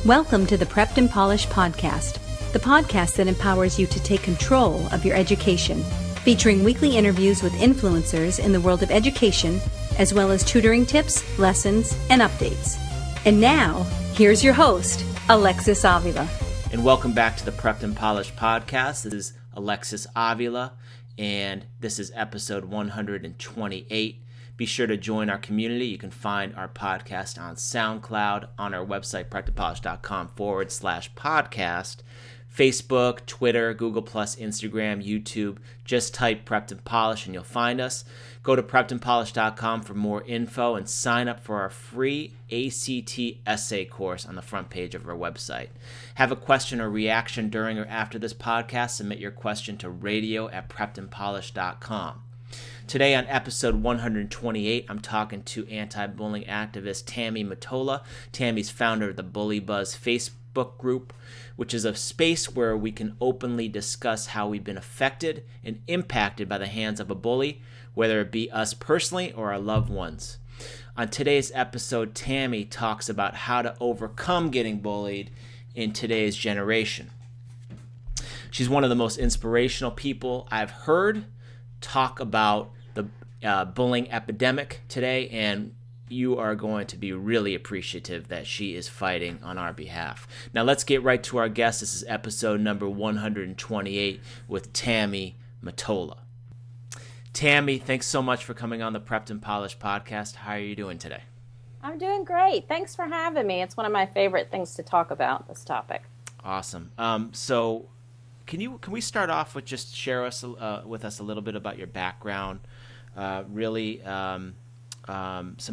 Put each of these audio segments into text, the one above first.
Welcome to the Prepped and Polished podcast, the podcast that empowers you to take control of your education, featuring weekly interviews with influencers in the world of education, as well as tutoring tips, lessons, and updates. And now, here's your host, Alexis Avila. And welcome back to the Prepped and Polished podcast. This is Alexis Avila, and this is episode 128. Be sure to join our community. You can find our podcast on SoundCloud, on our website, preppedandpolished.com/podcast, Facebook, Twitter, Google+, Instagram, YouTube. Just type Prepped and Polished and you'll find us. Go to preppedandpolished.com for more info and sign up for our free ACT essay course on the front page of our website. Have a question or reaction during or after this podcast? Submit your question to radio@preppedandpolished.com. Today on episode 128, I'm talking to anti-bullying activist Tammy Motola. Tammy's founder of the Bully Buzz Facebook group, which is a space where we can openly discuss how we've been affected and impacted by the hands of a bully, whether it be us personally or our loved ones. On today's episode, Tammy talks about how to overcome getting bullied in today's generation. She's one of the most inspirational people I've heard talk about the bullying epidemic today, and you are going to be really appreciative that she is fighting on our behalf. Now let's get right to our guest. This is episode number 128 with Tammy Motola. Tammy, thanks so much for coming on the Prepped and Polished podcast. How are you doing today? I'm doing great. Thanks for having me. It's one of my favorite things to talk about, this topic. Awesome. So can we start off with just share with us a little bit about your background, some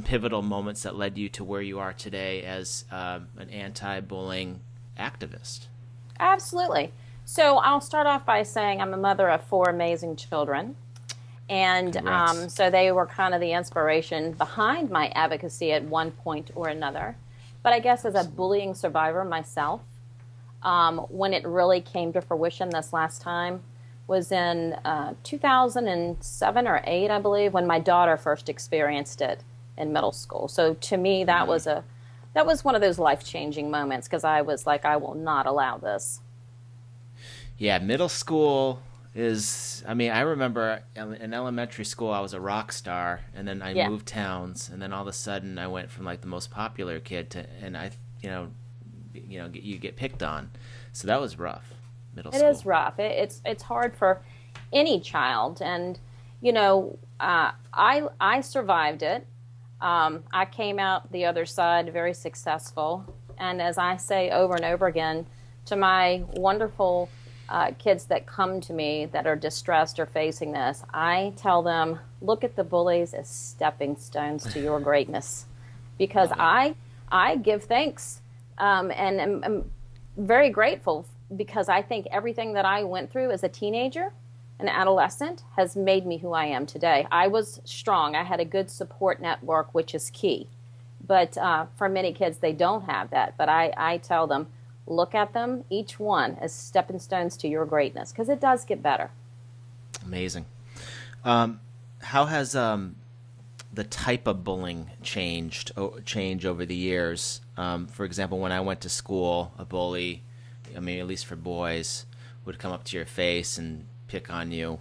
pivotal moments that led you to where you are today as an anti-bullying activist? Absolutely. So I'll start off by saying I'm a mother of 4 amazing children. And so they were kind of the inspiration behind my advocacy at one point or another. But I guess as a bullying survivor myself, when it really came to fruition this last time was in 2007 or 8, I believe, when my daughter first experienced it in middle school. So to me, that was one of those life-changing moments, because I was like, I will not allow this. Yeah, middle school is, I remember in elementary school I was a rock star, and then I moved towns, and then all of a sudden I went from like the most popular kid to, and you get picked on. So that was rough, middle school. It is rough. It's hard for any child. And, I survived it. I came out the other side very successful. And as I say over and over again to my wonderful kids that come to me that are distressed or facing this, I tell them, look at the bullies as stepping stones to your greatness. Because I give thanks. And I'm very grateful, because I think everything that I went through as a teenager, an adolescent, has made me who I am today. I was strong. I had a good support network, which is key. But for many kids, they don't have that. But I tell them, look at them, each one, as stepping stones to your greatness, because it does get better. Amazing. How has the type of bullying change over the years? For example, when I went to school, a bully, at least for boys, would come up to your face and pick on you.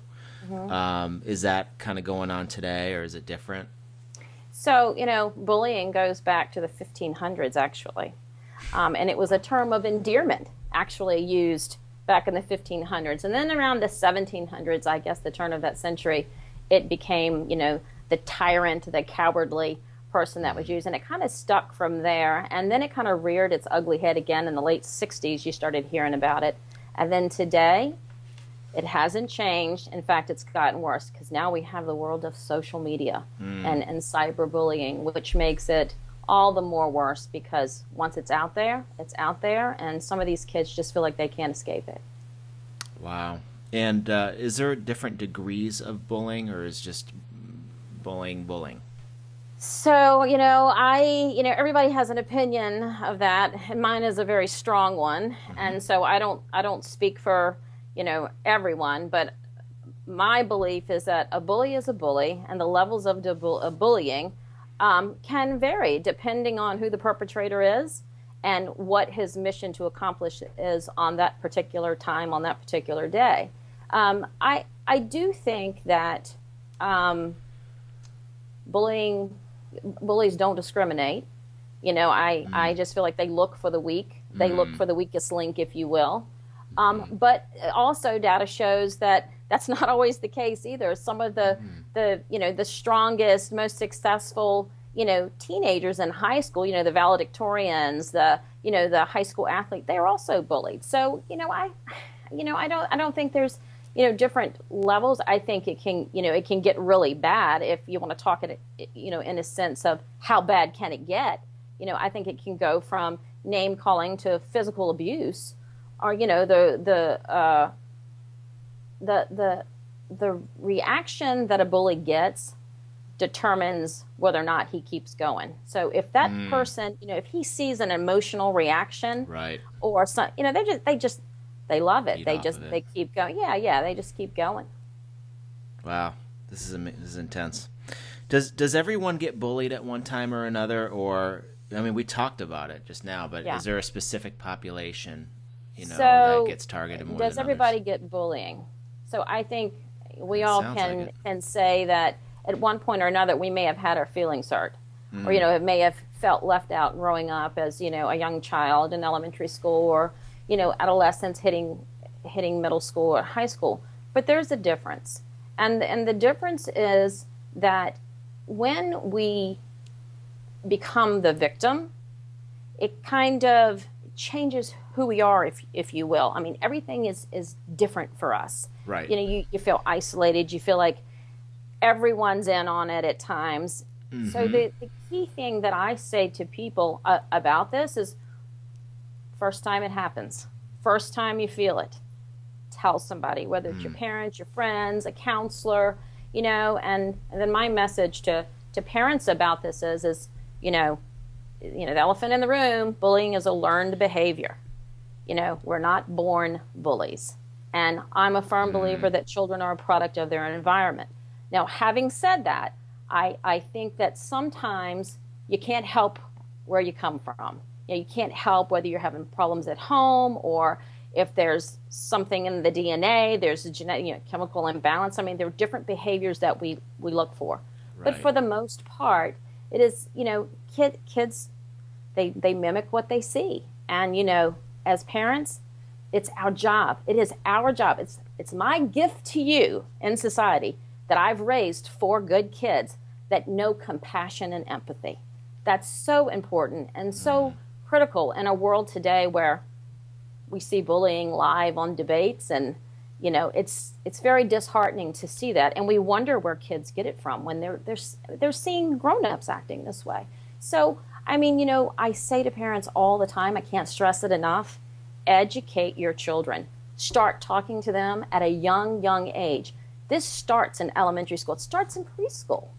Mm-hmm. Is that kind of going on today, or is it different? So, bullying goes back to the 1500s, actually. And it was a term of endearment actually used back in the 1500s. And then around the 1700s, I guess the turn of that century, it became, the tyrant, the cowardly person that was used, and it kind of stuck from there. And then it kind of reared its ugly head again in the late 60s. You started hearing about it. And then today, it hasn't changed. In fact, it's gotten worse, because now we have the world of social media and cyberbullying, which makes it all the more worse, because once it's out there, and some of these kids just feel like they can't escape it. Wow. And is there different degrees of bullying, or is just bullying? So, everybody has an opinion of that, and mine is a very strong one. Mm-hmm. And so I don't speak for, everyone, but my belief is that a bully is a bully, and the levels of bullying can vary depending on who the perpetrator is and what his mission to accomplish is on that particular time, on that particular day. I do think that bullies don't discriminate. I just feel like they look for the weak. They look for the weakest link, if you will. But also data shows that that's not always the case either. Some of the strongest, most successful, teenagers in high school, the valedictorians, the high school athlete, they are also bullied. So, I don't think there's, different levels. I think it can get really bad if you want to talk it, in a sense of how bad can it get. I think it can go from name calling to physical abuse, or the reaction that a bully gets determines whether or not he keeps going. So if that person, if he sees an emotional reaction, right, or some, they love it. They keep going. Yeah, they just keep going. Wow, this is intense. Does everyone get bullied at one time or another? Or, we talked about it just now, but is there a specific population, that gets targeted more than others? Does everybody get bullying? So I think we all can say that at one point or another we may have had our feelings hurt, or it may have felt left out growing up as a young child in elementary school, or adolescence hitting middle school or high school. But there's a difference, and the difference is that when we become the victim, it kind of changes who we are, if you will. Everything is different for us. Right. You feel isolated. You feel like everyone's in on it at times. So the key thing that I say to people about this is, first time it happens, first time you feel it, tell somebody, whether it's your parents, your friends, a counselor, and then my message to parents about this is the elephant in the room, bullying is a learned behavior. We're not born bullies. And I'm a firm believer that children are a product of their environment. Now, having said that, I think that sometimes you can't help where you come from. You can't help whether you're having problems at home, or if there's something in the DNA, there's a genetic, chemical imbalance. There are different behaviors that we look for. Right. But for the most part, it is, kids, they mimic what they see. And, as parents, it's our job. It is our job. It's my gift to you in society that I've raised 4 good kids that know compassion and empathy. That's so important and so critical in a world today where we see bullying live on debates, and it's very disheartening to see that, and we wonder where kids get it from when they're seeing grown-ups acting this way. So I say to parents all the time, I can't stress it enough, educate your children. Start talking to them at a young age. This starts in elementary school. It starts in preschool.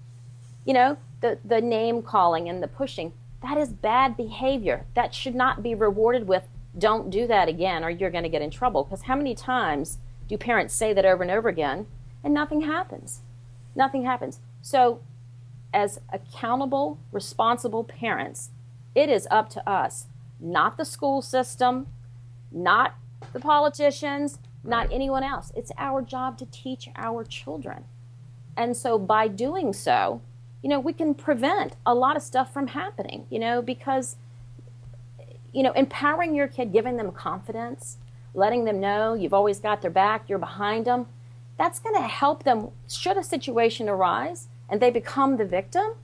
The name calling and the pushing, that is bad behavior. That should not be rewarded with, don't do that again or you're going to get in trouble. Because how many times do parents say that over and over again and nothing happens? Nothing happens. So as accountable, responsible parents, it is up to us, not the school system, not the politicians, not anyone else. It's our job to teach our children. And so by doing so, we can prevent a lot of stuff from happening, because, empowering your kid, giving them confidence, letting them know you've always got their back, you're behind them, that's going to help them. Should a situation arise and they become the victim,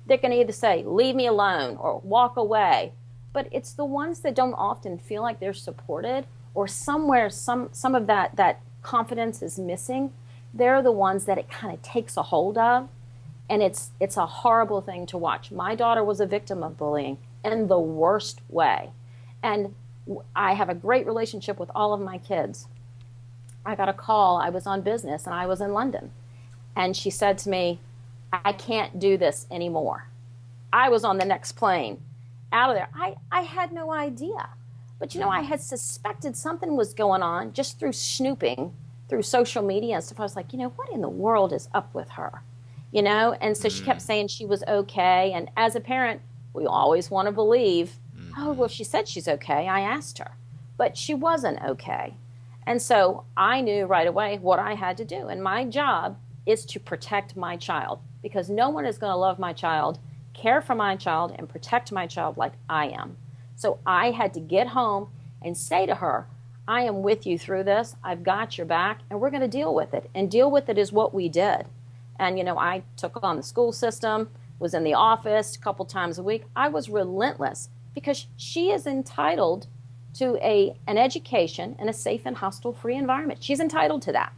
they're going to either say, leave me alone, or walk away. But it's the ones that don't often feel like they're supported, or somewhere some of that confidence is missing. They're the ones that it kind of takes a hold of. And it's a horrible thing to watch. My daughter was a victim of bullying in the worst way. And I have a great relationship with all of my kids. I got a call. I was on business and I was in London. And she said to me, I can't do this anymore. I was on the next plane out of there. I had no idea. But, I had suspected something was going on just through snooping through social media and stuff. I was like, what in the world is up with her? And so she kept saying she was okay. And as a parent, we always want to believe, Oh, well, she said she's okay. I asked her, but she wasn't okay. And so I knew right away what I had to do. And my job is to protect my child, because no one is going to love my child, care for my child, and protect my child like I am. So I had to get home and say to her, I am with you through this. I've got your back, and we're going to deal with it. And deal with it is what we did. And, I took on the school system, was in the office a couple times a week. I was relentless, because she is entitled to an education in a safe and hostile-free environment. She's entitled to that.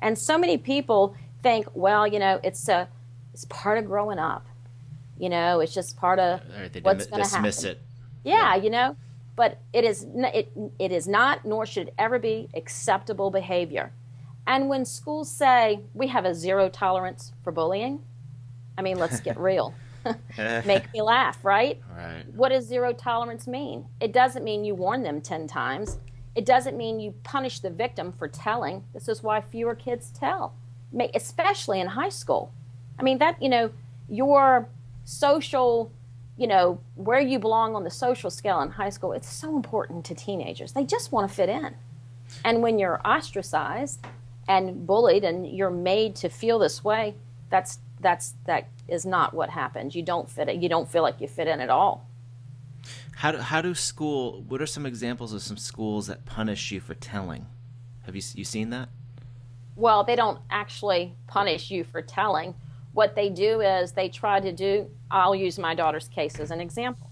And so many people think, well, it's part of growing up. It's just part of what's going to happen. Dismiss it. Yeah, but it is not, nor should it ever be, acceptable behavior. And when schools say we have a zero tolerance for bullying, I mean, let's get real. Make me laugh, right? Right. What does zero tolerance mean? It doesn't mean you warn them 10 times. It doesn't mean you punish the victim for telling. This is why fewer kids tell, especially in high school. I mean, your social, where you belong on the social scale in high school, it's so important to teenagers. They just want to fit in. And when you're ostracized and bullied and you're made to feel this way, that is not what happens. You don't fit it. You don't feel like you fit in at all. What are some examples of some schools that punish you for telling? Have you seen that? Well, they don't actually punish you for telling. What they do is they try to do, I'll use my daughter's case as an example.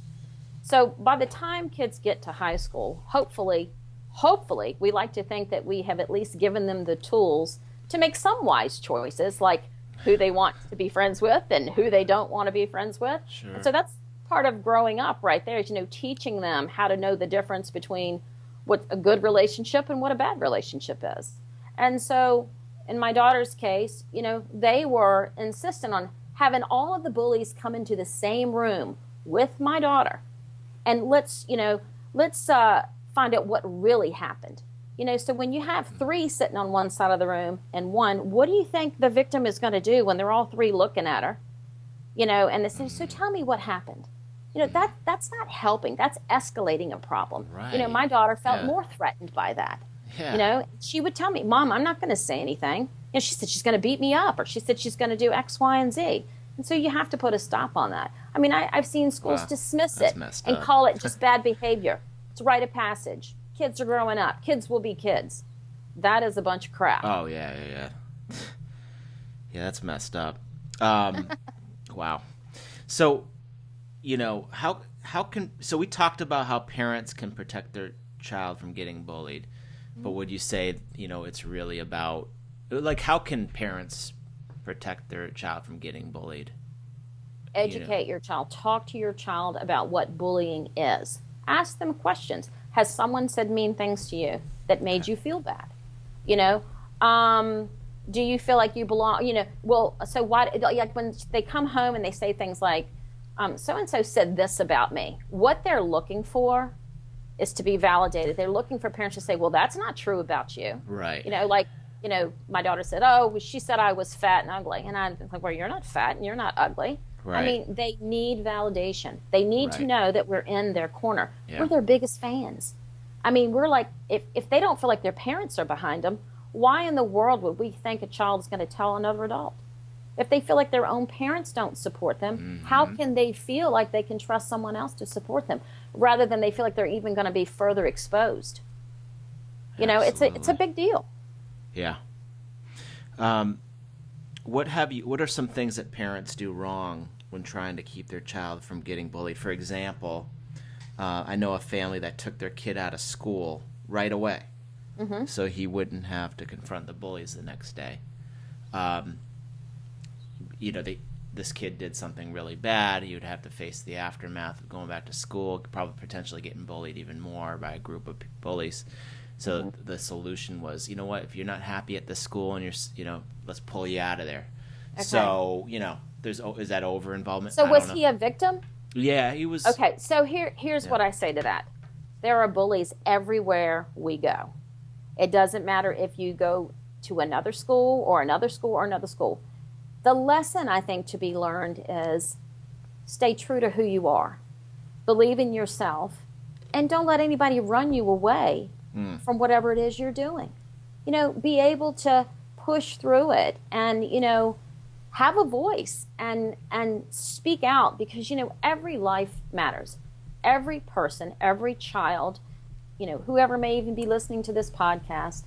So by the time kids get to high school, hopefully, we like to think that we have at least given them the tools to make some wise choices, like who they want to be friends with and who they don't want to be friends with. Sure. And so that's part of growing up right there, is, teaching them how to know the difference between what a good relationship and what a bad relationship is. And so in my daughter's case, they were insistent on having all of the bullies come into the same room with my daughter. And let's find out what really happened. So when you have 3 sitting on one side of the room and one, what do you think the victim is going to do when they're all 3 looking at her? And they say, so tell me what happened. That's not helping. That's escalating a problem. Right. My daughter felt more threatened by that. Yeah. She would tell me, Mom, I'm not going to say anything. She said she's going to beat me up, or she said she's going to do X, Y, and Z. And so you have to put a stop on that. I mean, I've seen schools dismiss it and call it just bad behavior. It's a rite of passage. Kids are growing up. Kids will be kids. That is a bunch of crap. Oh, yeah. Yeah, that's messed up. Wow. So, so we talked about how parents can protect their child from getting bullied, but would you say, it's really about, how can parents protect their child from getting bullied? Educate your child. Talk to your child about what bullying is. Ask them questions. Has someone said mean things to you that made you feel bad? Do you feel like you belong? So why? Like when they come home and they say things like, so-and-so said this about me. What they're looking for is to be validated. They're looking for parents to say, well, that's not true about you. Right. My daughter said, oh, she said I was fat and ugly. And I'm like, well, you're not fat and you're not ugly. Right. I mean, they need validation. They need to know that we're in their corner. Yeah. We're their biggest fans. I mean, we're like, if they don't feel like their parents are behind them, why in the world would we think a child is going to tell another adult? If they feel like their own parents don't support them, how can they feel like they can trust someone else to support them, rather than they feel like they're even going to be further exposed? It's a big deal. Yeah. What are some things that parents do wrong when trying to keep their child from getting bullied? For example, I know a family that took their kid out of school right away, so he wouldn't have to confront the bullies the next day. This kid did something really bad. He would have to face the aftermath of going back to school, probably potentially getting bullied even more by a group of bullies. So the solution was, if you're not happy at the school and let's pull you out of there. Okay. So, is that over involvement? So was he a victim? Yeah, he was. Okay, so here's what I say to that. There are bullies everywhere we go. It doesn't matter if you go to another school or another school or another school. The lesson, I think, to be learned is stay true to who you are. believe in yourself, and don't let anybody run you away from whatever it is you're doing. Be able to push through it and, have a voice and speak out, because, every life matters. Every person, every child, whoever may even be listening to this podcast,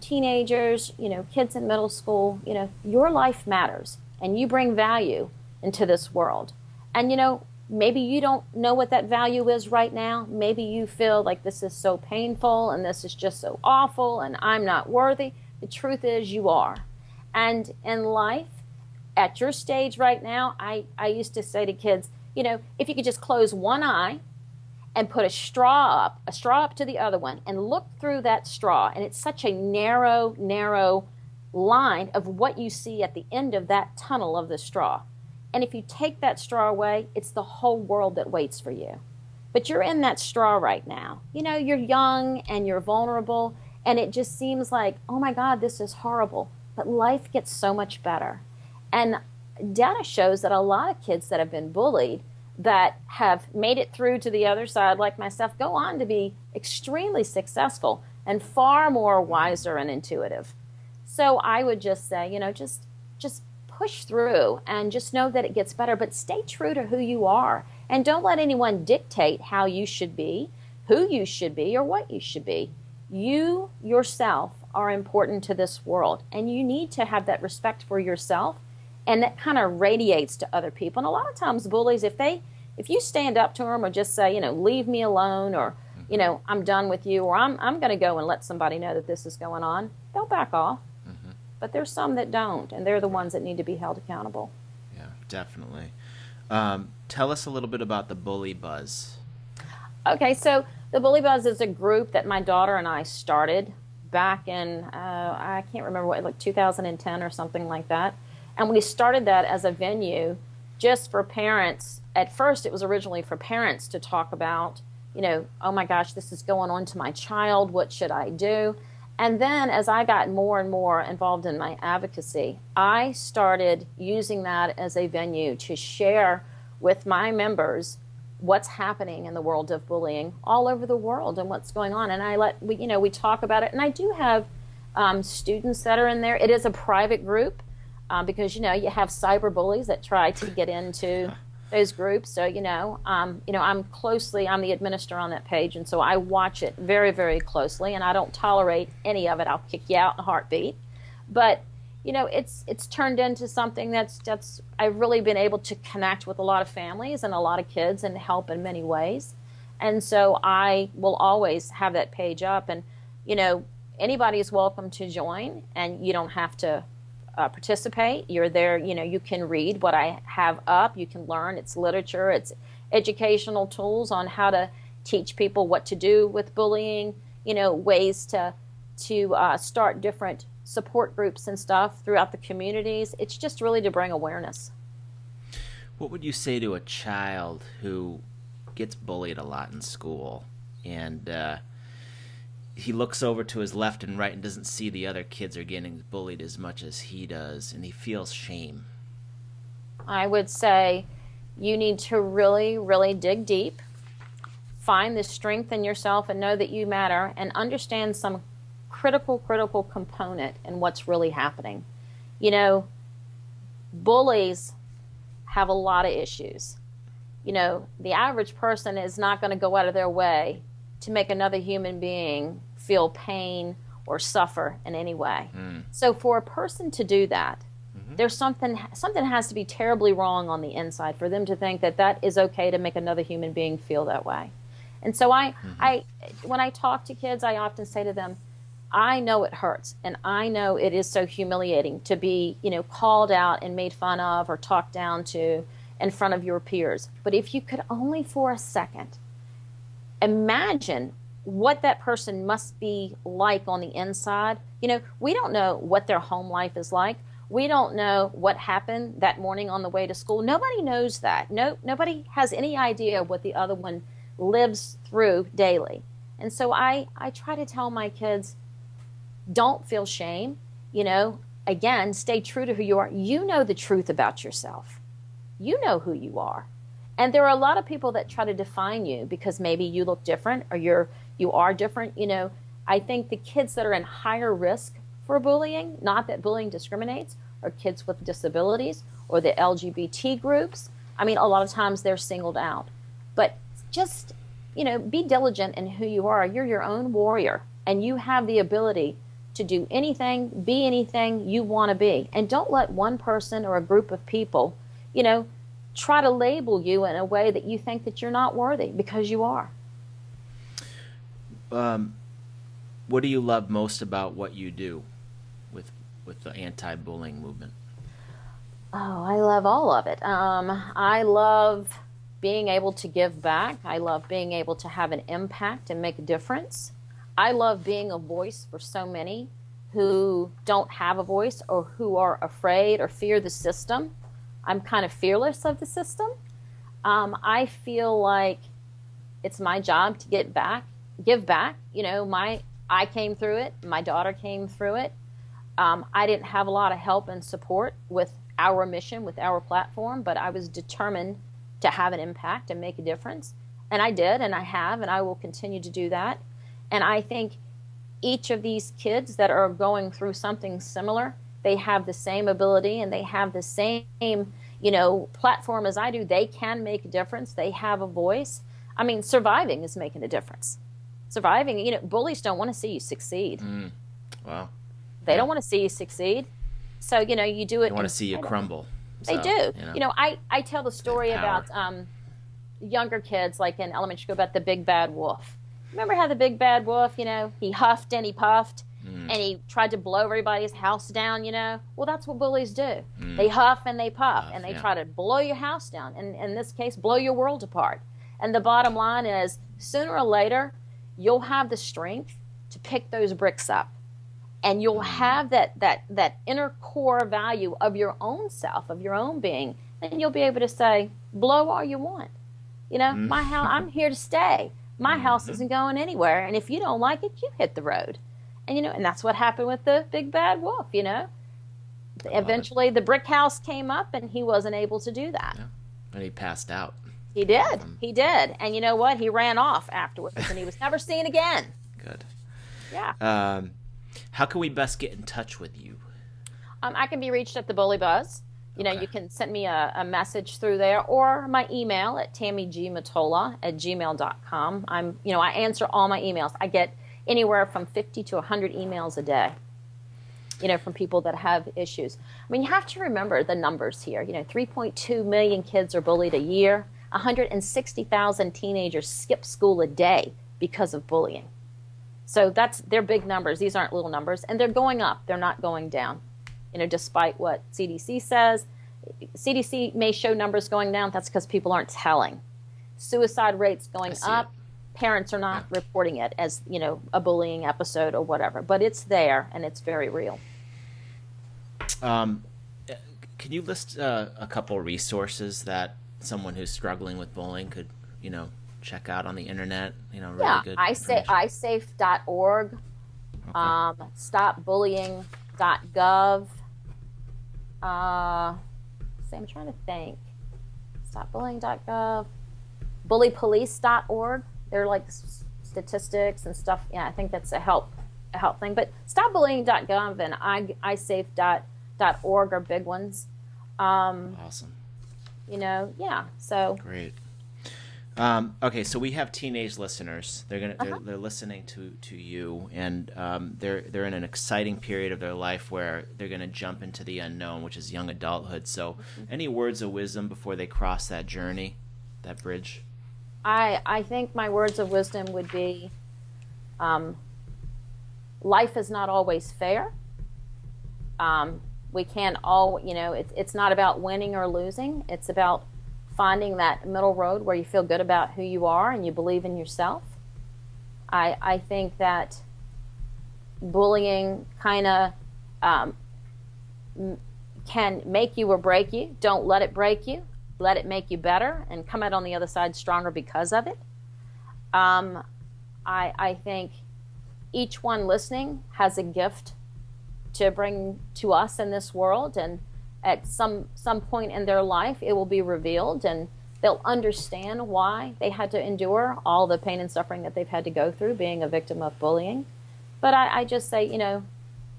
teenagers, kids in middle school, your life matters and you bring value into this world. And, maybe you don't know what that value is right now. Maybe you feel like this is so painful and this is just so awful and I'm not worthy. The truth is you are. And in life, at your stage right now, I used to say to kids, if you could just close one eye and put a straw up to the other one and look through that straw, and it's such a narrow line of what you see at the end of that tunnel of the straw. And if you take that straw away, it's the whole world that waits for you. But you're in that straw right now. You're young and you're vulnerable, and it just seems like, oh my God, this is horrible. But life gets so much better. And data shows that a lot of kids that have been bullied, that have made it through to the other side, like myself, go on to be extremely successful and far more wiser and intuitive. So I would just say, just push through and just know that it gets better, but stay true to who you are. And don't let anyone dictate how you should be, who you should be, or what you should be. You yourself are important to this world, and you need to have that respect for yourself, and that kind of radiates to other people. And a lot of times bullies, if you stand up to them or just say, leave me alone, or, I'm done with you, or I'm going to go and let somebody know that this is going on, they'll back off. But there's some that don't, and they're the ones that need to be held accountable. Yeah, definitely. Tell us a little bit about the Bully Buzz. Okay, so the Bully Buzz is a group that my daughter and I started back in, I can't remember what, like 2010 or something like that. And we started that as a venue just for parents. At first, it was originally for parents to talk about, oh my gosh, this is going on to my child. What should I do? And then as I got more and more involved in my advocacy, I started using that as a venue to share with my members what's happening in the world of bullying all over the world and what's going on. And we talk about it. And I do have students that are in there. It is a private group because, you have cyber bullies that try to get into those groups. So, I'm the administrator on that page. And so I watch it very, very closely, and I don't tolerate any of it. I'll kick you out in a heartbeat. But, it's turned into something that's I've really been able to connect with a lot of families and a lot of kids and help in many ways. And so I will always have that page up, and, anybody is welcome to join, and you don't have to participate. You're there, you can read what I have up. You can learn. It's literature. It's educational tools on how to teach people what to do with bullying, ways to start different support groups and stuff throughout the communities. It's just really to bring awareness. What would you say to a child who gets bullied a lot in school, and he looks over to his left and right and doesn't see the other kids are getting bullied as much as he does, and he feels shame? I would say you need to really, really dig deep, find the strength in yourself and know that you matter, and understand some critical component in what's really happening. Bullies have a lot of issues. The average person is not going to go out of their way to make another human being feel pain or suffer in any way. So for a person to do that, there's something has to be terribly wrong on the inside for them to think that is okay to make another human being feel that way. And so I when I talk to kids, I often say to them, I know it hurts, and I know it is so humiliating to be, called out and made fun of or talked down to in front of your peers. But if you could only for a second imagine what that person must be like on the inside. We don't know what their home life is like. We don't know what happened that morning on the way to school. Nobody knows that. Nobody has any idea what the other one lives through daily. And so I try to tell my kids, don't feel shame. Again, stay true to who you are. You know the truth about yourself. You know who you are. And there are a lot of people that try to define you because maybe you look different or you are different. I think the kids that are in higher risk for bullying, not that bullying discriminates, are kids with disabilities or the LGBT groups. I mean, a lot of times they're singled out. But just, be diligent in who you are. You're your own warrior, and you have the ability to do anything, be anything you want to be. And don't let one person or a group of people, try to label you in a way that you think that you're not worthy, because you are. What do you love most about what you do with the anti-bullying movement? Oh, I love all of it. I love being able to give back. I love being able to have an impact and make a difference. I love being a voice for so many who don't have a voice or who are afraid or fear the system. I'm kind of fearless of the system. I feel like it's my job to give back. I came through it. My daughter came through it. I didn't have a lot of help and support with our mission, with our platform, but I was determined to have an impact and make a difference. And I did, and I have, and I will continue to do that. And I think each of these kids that are going through something similar, they have the same ability and they have the same, platform as I do. They can make a difference. They have a voice. I mean, surviving is making a difference. Surviving, bullies don't want to see you succeed. Wow. They don't want to see you succeed. So, you do it. They want to see you crumble. They do. I tell the story about younger kids, like in elementary school, about the big bad wolf. Remember how the big bad wolf, he huffed and he puffed and he tried to blow everybody's house down, Well, that's what bullies do. They huff and they puff and they try to blow your house down. And in this case, blow your world apart. And the bottom line is, sooner or later, you'll have the strength to pick those bricks up. And you'll have that inner core value of your own self, of your own being. And you'll be able to say, blow all you want. My house, I'm here to stay. My house isn't going anywhere. And if you don't like it, you hit the road. And, and that's what happened with the big bad wolf, Eventually the brick house came up and he wasn't able to do that. Yeah. And he passed out. He did. He did. And you know what? He ran off afterwards and he was never seen again. Good. Yeah. How can we best get in touch with you? I can be reached at the Bully Buzz. You can send me a message through there, or my email at tammygmotola@gmail.com. I answer all my emails. I get anywhere from 50 to 100 emails a day, from people that have issues. I mean, you have to remember the numbers here. 3.2 million kids are bullied a year. 160,000 teenagers skip school a day because of bullying. So they're big numbers. These aren't little numbers. And they're going up. They're not going down. Despite what CDC says. CDC may show numbers going down. That's because people aren't telling. Suicide rates going up. Parents are not reporting it as, a bullying episode or whatever. But it's there, and it's very real. Can you list a couple resources that someone who's struggling with bullying could, check out on the internet? Really good. iSafe.org, stopbullying.gov. I'm trying to think. Stopbullying.gov, bullypolice.org. They're like statistics and stuff. Yeah, I think that's a help thing. But stopbullying.gov and iSafe.org are big ones. Awesome. So great. Okay, so we have teenage listeners. They're listening to you, and they're in an exciting period of their life where they're gonna jump into the unknown, which is young adulthood. So, any words of wisdom before they cross that journey, that bridge? I think my words of wisdom would be, life is not always fair. We can't it's not about winning or losing. It's about finding that middle road where you feel good about who you are and you believe in yourself. I think that bullying kind of can make you or break you. Don't let it break you. Let it make you better and come out on the other side stronger because of it. I think each one listening has a gift to bring to us in this world, and at some point in their life it will be revealed, and they'll understand why they had to endure all the pain and suffering that they've had to go through being a victim of bullying. But I just say,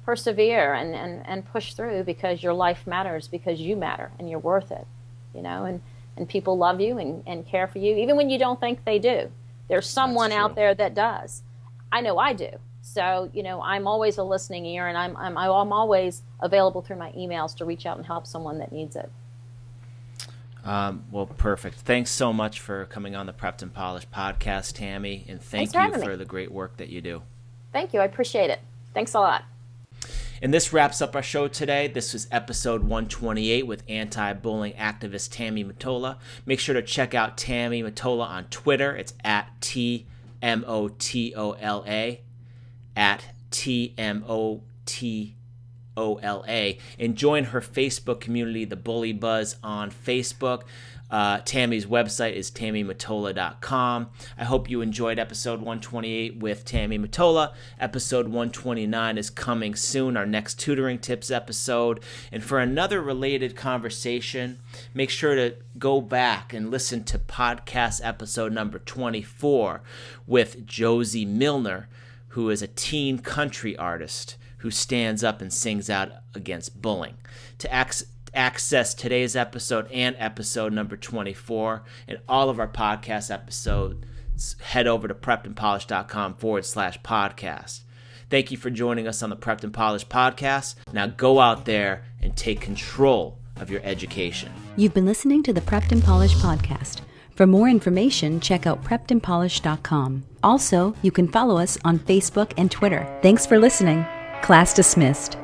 persevere and push through, because your life matters, because you matter and you're worth it, and people love you and care for you, even when you don't think they do. There's someone out there that does. I know I do. So, I'm always a listening ear, and I'm always available through my emails to reach out and help someone that needs it. Well, perfect. Thanks so much for coming on the Prepped and Polished podcast, Tammy, and thank you for the great work that you do. Thank you. I appreciate it. Thanks a lot. And this wraps up our show today. This was episode 128 with anti-bullying activist Tammy Motola. Make sure to check out Tammy Motola on Twitter. It's at TMOTOLA, at TMOTOLA. And join her Facebook community, the Bully Buzz, on Facebook. Tammy's website is tammymotola.com. I hope you enjoyed episode 128 with Tammy Motola. Episode 129 is coming soon, our next tutoring tips episode. And for another related conversation, make sure to go back and listen to podcast episode number 24 with Josie Milner, who is a teen country artist who stands up and sings out against bullying. To access today's episode and episode number 24 and all of our podcast episodes, head over to preppedandpolished.com/podcast. Thank you for joining us on the Prepped and Polished podcast. Now go out there and take control of your education. You've been listening to the Prepped and Polished podcast. For more information, check out preppedandpolished.com. Also, you can follow us on Facebook and Twitter. Thanks for listening. Class dismissed.